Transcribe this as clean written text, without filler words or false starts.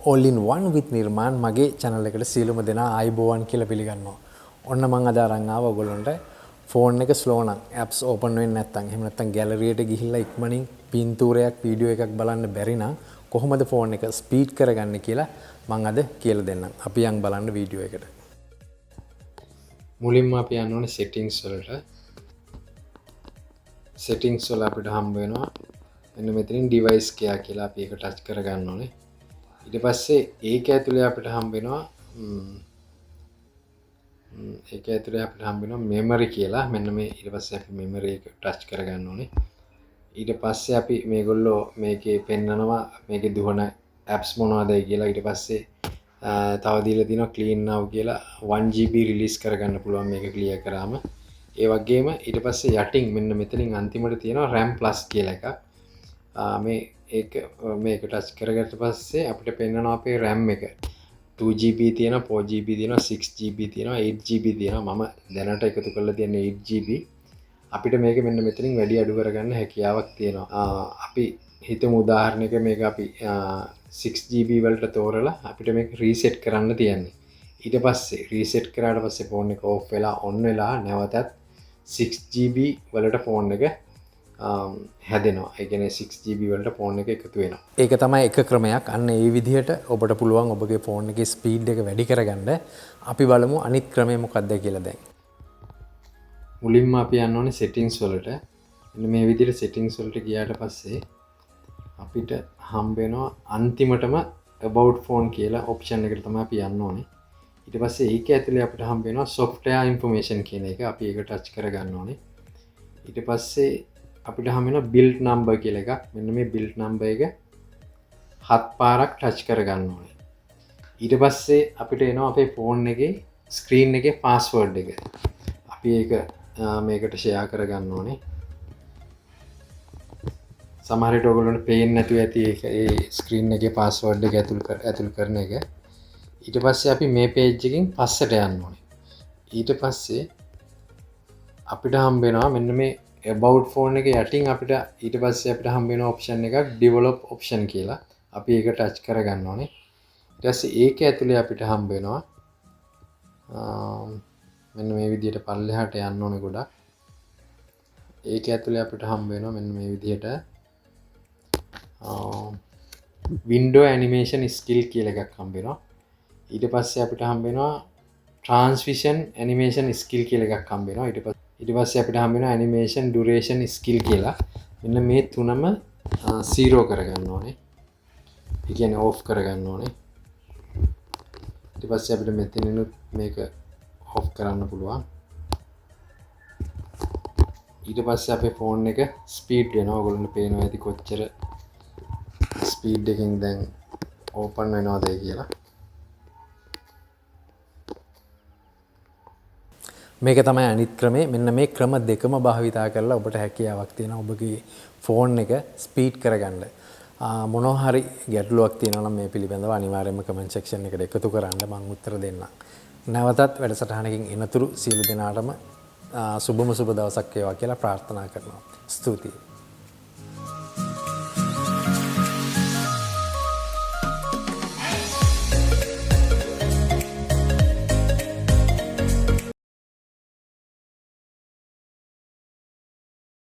all in one with නිර්මාන් මගේ channel එකට සියලුම දෙනා ආයිබෝවන් කියලා පිළිගන්නවා. ඔන්න මම අද අරන් ආවා ඔයගොල්ලන්ට ෆෝන් එක ස්ලෝ නම් apps open වෙන්නේ නැත්නම් එහෙම නැත්නම් gallery එකට ගිහිල්ලා ඉක්මනින් පින්තූරයක් වීඩියෝ එකක් බලන්න බැරි නම් කොහොමද ෆෝන් එක ස්පීඩ් කරගන්නේ කියලා මම අද කියලා දෙන්නම්. අපි යන් බලන්න වීඩියෝ එකට. මුලින්ම අපි යන්න ඕනේ settings වලට. settings වල අපිට හම්බ වෙනවා මෙන්න මෙතනින් device කියලා අපි ඒක touch කරගන්න ඕනේ. ඊට පස්සේ ඒක ඇතුලේ අපිට හම්බ වෙනවා memory කියලා. මෙන්න මේ ඊට පස්සේ අපි memory එක touch කරගන්න ඕනේ. ඊට පස්සේ අපි මේගොල්ලෝ මේකේ පෙන්නනවා මේකේ දුවන apps මොනවදයි කියලා. ඊට පස්සේ තව දීලා තියෙනවා clean now කියලා 1GB release කරගන්න පුළුවන් මේක clear කරාම. ඒ වගේම ඊට පස්සේ යටින් මෙන්න මෙතනින් අන්තිමට තියෙනවා RAM plus කියලා එකක්. මේක touch කරගත්ත පස්සේ අපිට පෙන්නනවා අපේ RAM එක 2GB තියෙනවා 4GB තියෙනවා 6GB තියෙනවා 8GB තියෙනවා. මම දැනට එකතු කරලා තියන්නේ 8GB. අපිට මේක මෙන්න මෙතනින් වැඩි අඩු කරගන්න හැකියාවක් තියෙනවා. අපි හිතමු උදාහරණයක මේක අපි 6GB වලට තෝරලා අපිට මේක රීසෙට් කරන්න තියන්නේ. ඊට පස්සේ රීසෙට් කරාට පස්සේ ෆෝන් එක ඕෆ් වෙලා ඔන් වෙලා නැවතත් 6GB වලට ෆෝන් එක හැදෙනවා. ඒ කියන්නේ 6GB වලට ෆෝන් එක එකතු වෙනවා. ඒක තමයි එක ක්‍රමයක්. අන්න ඒ විදිහට ඔබට පුළුවන් ඔබගේ ෆෝන් එකේ ස්පීඩ් එක වැඩි කරගන්න. අපි බලමු අනිත් ක්‍රමය මොකක්ද කියලා දැන්. මුලින්ම අපි යන්න ඕනේ settings වලට. මෙන්න මේ විදිහට settings වලට ගියාට පස්සේ අපිට හම්බ වෙනවා අන්තිමටම about phone කියලා option එකට තමයි අපි යන්න ඕනේ. ඊට පස්සේ ඒක ඇතුලේ අපිට හම්බ වෙනවා software information කියන එක. අපි ඒක touch කරගන්න ඕනේ. ඊට පස්සේ අපිට හම්බ වෙනවා build number කියලා එකක්. මෙන්න මේ build number එක 7 පාරක් touch කරගන්න ඕනේ. ඊට පස්සේ අපිට එනවා අපේ phone එකේ screen එකේ password එක. අපි ඒක මේකට share කරගන්න ඕනේ. සමහර විට ඔයගොල්ලන්ට පේන්නේ නැතුව ඇති ඒ screen එකේ password එක ඇතුල් කරන එක. ඊට පස්සේ අපි මේ page එකකින් පස්සට යන්න ඕනේ. ඊට පස්සේ අපිට හම්බ වෙනවා මෙන්න මේ about phone එක යටින් අපිට ඊට පස්සේ අපිට හම්බ වෙන option එකක් develop option කියලා. අපි ඒක touch කරගන්න ඕනේ. ඊට පස්සේ ඒක ඇතුලේ අපිට හම්බ වෙනවා මෙන්න මේ විදිහට පල්ලෙහාට යන්න ඕනේ ගොඩක්. ඒක ඇතුලේ අපිට හම්බ වෙනවා මෙන්න මේ විදිහට window animation skill කියලා එකක් හම්බ වෙනවා. ඊට පස්සේ අපිට හම්බ වෙනවා transition animation skill කියලා එකක් හම්බ වෙනවා. ඊට පස්සේ අපිට හම්බ වෙනවා animation duration skill කියලා. මෙන්න මේ තුනම 0 කරගන්න ඕනේ. ඒ කියන්නේ off කරගන්න ඕනේ. ඊට පස්සේ අපිට මෙතනිනුත් මේක off කරන්න පුළුවන්. ඊට පස්සේ අපේ ෆෝන් එක ස්පීඩ් වෙනවා. ඔයගොල්ලන්ට පේනවා ඇති කොච්චර ස්පීඩ් එකකින් දැන් ඕපන් වෙනවද කියලා. මේක තමයි අනිත් ක්‍රමය. මෙන්න මේ ක්‍රම දෙකම භාවිතා කරලා ඔබට හැකියාවක් තියෙනවා ඔබගේ ෆෝන් එක ස්පීඩ් කරගන්න. මොනවා හරි ගැටලුවක් තියෙනවා නම් මේ පිළිබඳව අනිවාර්යයෙන්ම කමෙන්ට් සෙක්ෂන් එකට එකතු කරන්න මම උත්තර දෙන්නම්. නැවතත් වැඩසටහනකින් එනතුරු සියලු දෙනාටම සුබම සුබ දවසක් වේවා කියලා ප්‍රාර්ථනා කරනවා. ස්තුතියි.